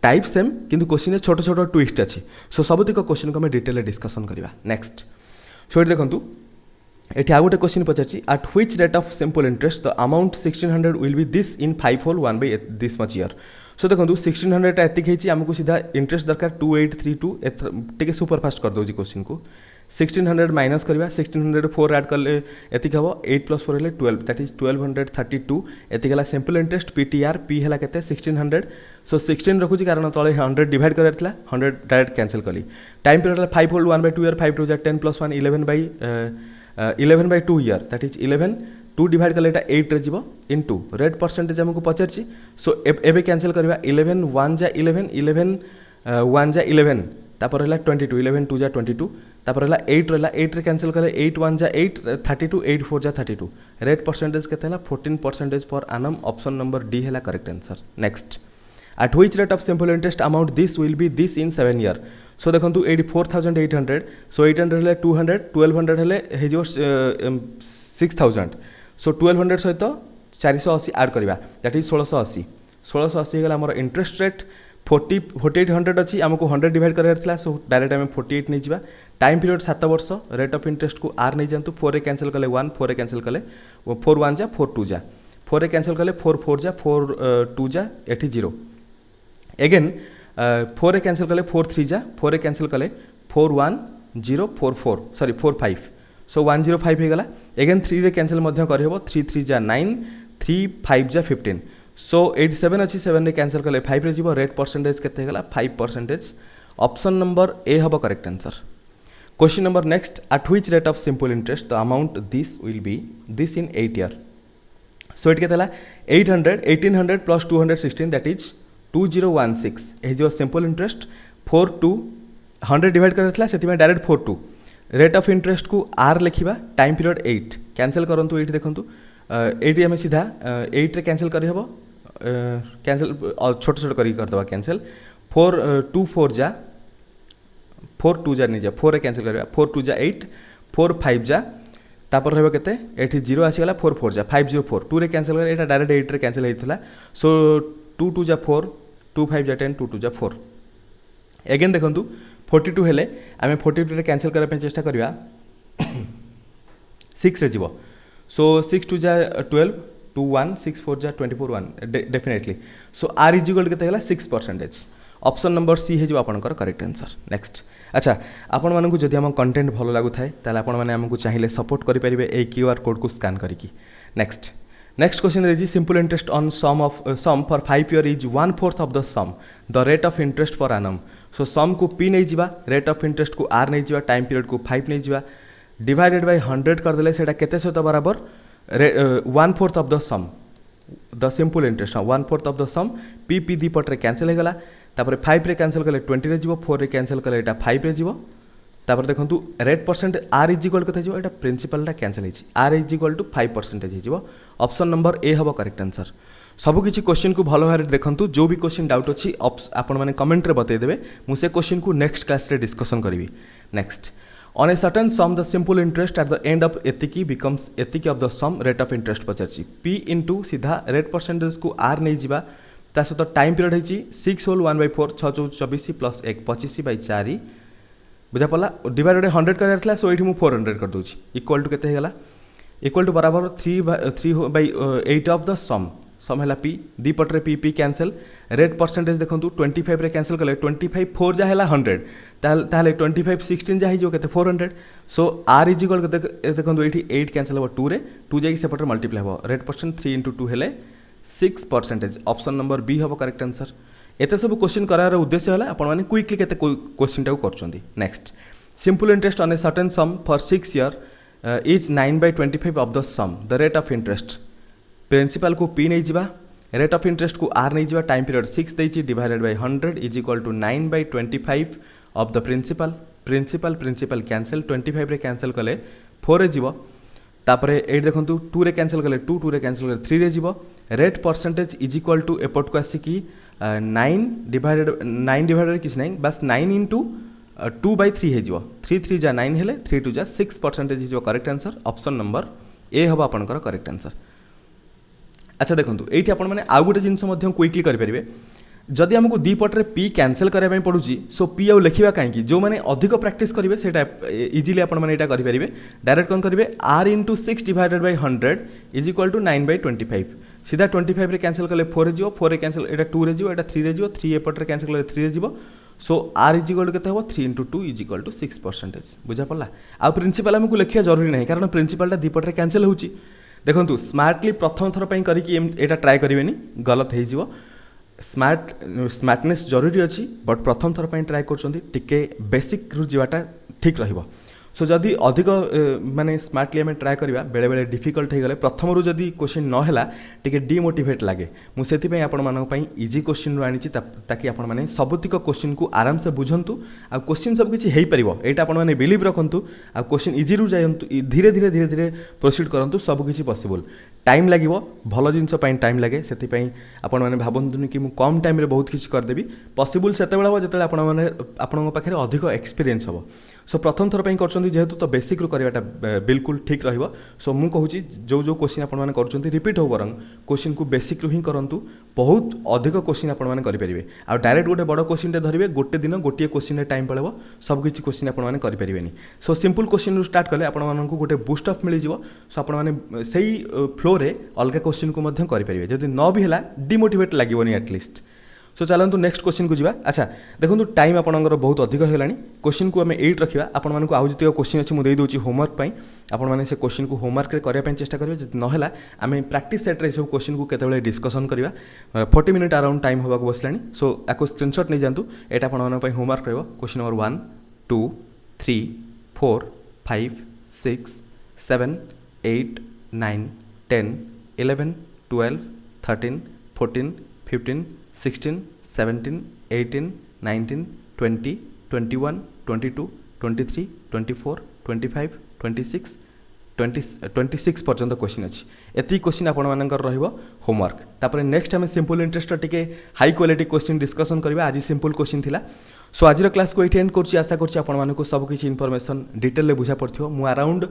Speaker 1: टाइप सेम किंतु क्वेश्चन छोट छोट ट्विस्ट अच्छी सो सबुतिक क्वेश्चन को डिटेल डिस्कसन करवा नेक्स्ट सो ये देखो ये आउ गोटे क्वेश्चन पचार at which rate of simple interest the amount 1600 will be this in 5 whole 1 by this much year so देखो 1600 टा एतिक आमको सीधा इंटरेस्ट दरकार 2832 टे सुपरफास्ट कर दूसरी क्वेश्चन को 1600 माइनस करवा 1600 4 ऐड कले एतिक हम 8 + 4 है 12 दैट इज 1232 एतिक है सिंपल इंटरेस्ट पीटीआर पी है केते 1600 सो 16 रखुची कारण तले 100 डिवाइड करार 100 डायरेक्ट कैंसिल कली time period 5 whole 1 by 2 year 5 2 10 + 1 11 by 2 year that is 11 2 divide कले 8 रे जीवो इनटू रेट परसेंटेज हमको पचारची सो एबे कैंसिल करवा 11 1 जा 11 11 1 जा 11 तापर है 22 11 2 जा 22 तापर है 8 रहा 8 रे कैंसिल कले 8 1 जा 8 32 8 4 जा 32 रेट परसेंटेज केते हला 14% for annum option number D है correct answer next at which rate of simple interest amount this will be this in 7 year so देखो 84,800 सो 800 है 200 1200 है हो 6000 सो 1200 सहित 480 ऐड करवा दैट इज 1680 गला हमर इंटरेस्ट रेट 4800 अच्छी आमको 100 डिवाइड करार सो डायरेक्ट आम 48 नहीं जावा टाइम पीरियड 7 वर्ष रेट ऑफ इंटरेस्ट को आर नहीं जातु 4 रे कैंसिल कले 1 4 रे कैंसिल कले 4 1 जा 4 2 जा 4 रे कैंसिल कले 4 4 जा 4 2 जा एटी 0 अगेन 4 रे कैंसिल कले 4 3 जा 4 रे कैंसिल कले 4 1 0 4 4 सॉरी 4 5 सो 105 हो गला अगेन 3 रे कैंसिल मध्य करहबो 3 3 जा 9 3 5 जा 15 सो 87 अच्छी 7 रे कैंसिल कले 5 रे जीवो रेट परसेंटेज केते गला 5% ऑप्शन नंबर ए हबो correct answer question number next at which rate of simple interest the amount this will be this in 8 year so it केते 800 1800 प्लस 216 दैट इज 2016 ए जो सिंपल इंटरेस्ट 4 2 100 डिवाइड करथला सेति में direct 4 2 rate of interest को are लिखिबा time period 8 cancel करंतु एठी देखंतु eighty आम सीधा 8 रे कैंसिल करहबो कैंसिल छोट छोट करी कर दवा कैंसिल 4 2 4 जा 4 2 जा नहीं जा 4 रे कैंसिल करबा 4 2 जा 8 4 5 जा तापर रहबो केते एठी 0 आसी गला 4 4 जा 504 2 रे कैंसिल कर एटा डायरेक्ट 8 रे कैंसिल हेतला सो 2 2 जा 4 2 5 जा 10 2 2 जा 4 अगेन देखंतु 42 हेले आमे 42 रे कैंसिल करबा पे चेष्टा करबा 6 रे जीवो सो 6 2 जा 12 2 1 6 4 जा 24 1 definitely so R is equal केते हला 6% ऑप्शन नंबर सी है आपनकर करेक्ट आंसर। नेक्स्ट अच्छा आपण मानकु जदि हम कंटेंट भलो लागु थाए ताले आपण माने हमकु चाहिए सपोर्ट करि परिबे ए क्यूआर कोड को स्कैन करिकी। नेक्स्ट क्वेश्चन रही simple interest on sum for 5 year is 1/4 of the sum the rate of interest for annum. So sum को पी नहीं जावा, रेट ऑफ इंटरेस्ट को आर नहीं जावा, टाइम पीरियड को 5 नहीं जावा, डिवाइडेड बाय 100 कर देले सेटा केते सहित बराबर 1/4 of the sum the simple interest 1/4 of the sum P P दी पटरे कैंसिल हो गला तापर 5 रे कैंसिल कले 20 रे जीवो 4 रे कैंसिल कले एटा 5 रे जीवो तापर देखंतु rate percent R is equal कते जीवो एटा प्रिंसिपलटा कैंसिल हिची आर इज इक्वल टू 5% हिजीवो। ऑप्शन नंबर ए हबो करेक्ट आंसर। सब किसी क्वेश्चन को भलो भारे देखंतु जो भी क्वेश्चन डाउट अछि आपण माने कमेंट रे बतै देबे मु से क्वेश्चन को नेक्स्ट क्लास रे डिस्कशन करिवि। Next on a certain sum the simple interest at the end of एतिकी बिकम्स एतिकी of the sum rate of interest पचारछि पी इनटू सीधा रेट परसेंटेज को आर नहीं जिबा ता सहित टाइम पीरियड हिची 6 होल 1/4 6 4 24 प्लस 1 25/4 बुझा पड़ा डिवाइडेड 100 कर सो ये 400 कर दूँ इक्वल टू केते गला इक्वल टू बराबर 3/8 ऑफ द सम है पी दी पटरे P P cancel rate percentage देखो 25 रे कैंसल कले 25 4 जा है 100 ताले 25 16 जा हो 400 सो आर इज इक्वल देखो ये 8 कैंसल हम 2 रे 2 जाकि सेपटे मल्टीप्लाई हम रेट परसेंट 3 × 2 हेले 6%। ऑप्शन नंबर बी हम करेक्ट आंसर। एते सब क्वेश्चन करार उद्देश्य है आपण माने क्विकली केते क्वेश्चन टाको करछोंदी। Next simple interest on a certain sum for 6 year is 9/25 of the sum the rate of interest principal को पी नहीं जिबा रेट ऑफ इंटरेस्ट को आर नहीं जिबा टाइम पीरियड 6 देछि divided by 100 is equal to 9/25 of the principal cancel 25 रे cancel कले 4 रे जिवो तापरे 8 देखंतु 2 रे कैंसिल कले 2 रे कैंसिल कले 3 रे जिवो rate percentage is equal to एपट को आसी 9 डिवाइडेड किसी नहीं बस 9 × 2/3 हो 3 3 जा 9 हेले 3 2 जा 6% हो करेक्ट आंसर। ऑप्शन नंबर ए हम आपनकर करेक्ट आंसर। अच्छा देखो ये आप आउ गोटे जिनस क्विकली करेंगे जदि आमको दी पटरे पी कैंसल करने पड़ुची सो पी आउ लिखा कहीं जो मैंने अधिक प्रैक्टिस करेंगे से इजिली आपरेंगे डायरेक्ट कौन करेंगे R × 6 divided by 100 is equal to 9/25 सीधा 25 रे कैंसिल कले 4 रे जीवो 4 रे कैंसिल एटा 2 रे जीवो एटा 3 रे जीवो 3 एपट रे कैंसिल कले 3 रे जीवो सो आर इज इक्वल टू केते हो 3 × 2 इज इक्वल टू 6% बुझा पड़ला। आ प्रिंसिपल हमको लिखिया जरूरी नहीं कारण प्रिंसिपलटा दी पटरे कैंसिल होउची देखंतु स्मार्टली प्रथम थर पई करिकी एटा ट्राई करिवेनी गलत हो जीवो स्मार्टनेस जरूरी अच्छी बट प्रथम थर पर ट्राए कर बेसिक रु जावाटा ठीक रहिबो। सो जदि अधिक माने स्मार्टली आम ट्राए करवा बेले बेले डिफिकल्ट हो गले प्रथम रू जदि क्वेश्चन न है टिके डिमोटिवेट लगे मुझे आपण मानी इजी क्वेश्चन रू आनी ताकि आपण माने सबुतिक क्वेश्चन को आराम से बुझंतु आ क्वेश्चन सब किछि हेई परिबो एटा आपण माने बिलीव रखंतु आ क्वेश्चन इजी रू जायंतु धीरे धीरे धीरे धीरे प्रोसीड करंतु सब किछि पॉसिबल टाइम लागिबो भल जिनस पई टाइम लागे सेति पई आपण माने भाबंतुनि कि मु कम टाइम रे बहुत किछि कर देबी पॉसिबल सेते बेला हो जतले आपण माने आपन पाखरे अधिक एक्सपीरियंस हो। सो प्रथम थर पई करछंती जेहेतु तो बेसिक रू करवाटा बिल्कुल ठीक रहिबो। सो मु कहूची जो जो क्वेश्चन आपण माने करछंती रिपीट हो बरं क्वेश्चन को बेसिक रू ही करंतु बहुत अधिक क्वेश्चन आपण माने करि परिबे आ डायरेक्ट गोटे बड़ क्वेश्चन रे धरिबे गोटे दिन गोटे क्वेश्चन रे टाइम पळेबो सब किछि क्वेश्चन आपण माने करि परिबेनी। सो सिंपल क्वेश्चन रू स्टार्ट कले आपण मानकु गोटे बूस्ट अप मिली जिवो सो आपण माने सेही फ्लो रे अलगा क्वेश्चन को मध्य करि परिबे जदि न भी हला डिमोटिवेट लागिवोनी एटलिस्ट। सो चलतु नेक्स्ट क्वेश्चन को जावा। अच्छा देखो टाइम आपंकर बहुत अधिक होगानी क्वेश्चन को आम 8 रखा आपण मानक आउ जो क्वेश्चन अच्छी मुझे दूसरी होमवर्क आपण मैंने से क्वेश्चन को होमवर्क करने चेष्टा करेंगे जब ना आम प्रैक्टिस सेट रे सब क्वेश्चन को केतबेले डिस्कसन करवा 40 मिनट अराउंड टाइम होगा बसला सो आपको स्क्रीनशॉट नहीं जातु एटा आपण मानक होमवर्क रहा क्वेश्चन नंबर 1 2 3 4 5 6 7 8 9 10 11 12 13 14 15 16 17 18 19 20 21 22 23 24 25 26 26 पर्यंत क्वेश्चन अच्छी एति क्वेश्चन आपण मानकर रहिबो होमवर्क। तापर नेक्स्ट आम सिंपल इंटरेस्ट टिके हाई क्वालिटी क्वेश्चन डिस्कसन करबा। आज सिंपल क्वेश्चन थिला सो आज क्लास को ये एंड कर आशा कर सब किसी इनफॉरमेशन डिटेल बुझा पड़ो मु अराउंड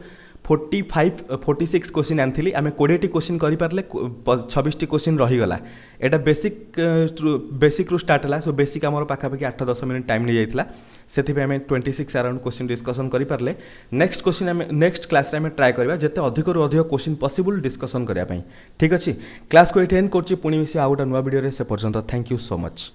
Speaker 1: 46 क्वेश्चन आनी आम 20 क्वेश्चन करें 26 क्वेश्चन रहीगला एटा बेसिक रू स्टार्ट है। सो बेसिक आम पाखापाखि 8-10 मिनट टाइम नहीं जाता से आम 26 अराउंड क्वेश्चन डिस्कसन करें। नेक्स्ट क्वेश्चन आम नेक्स्ट क्लास आम ट्राए करवा जिते अधिक रू अधिक क्वेश्चन पॉसिबल डिस्कसन करने ठीक अच्छे। क्लास को ये एंड कर पुणी मिसे आउ गोटे नुआ वीडियो से पर्यंत थैंक यू सो मच।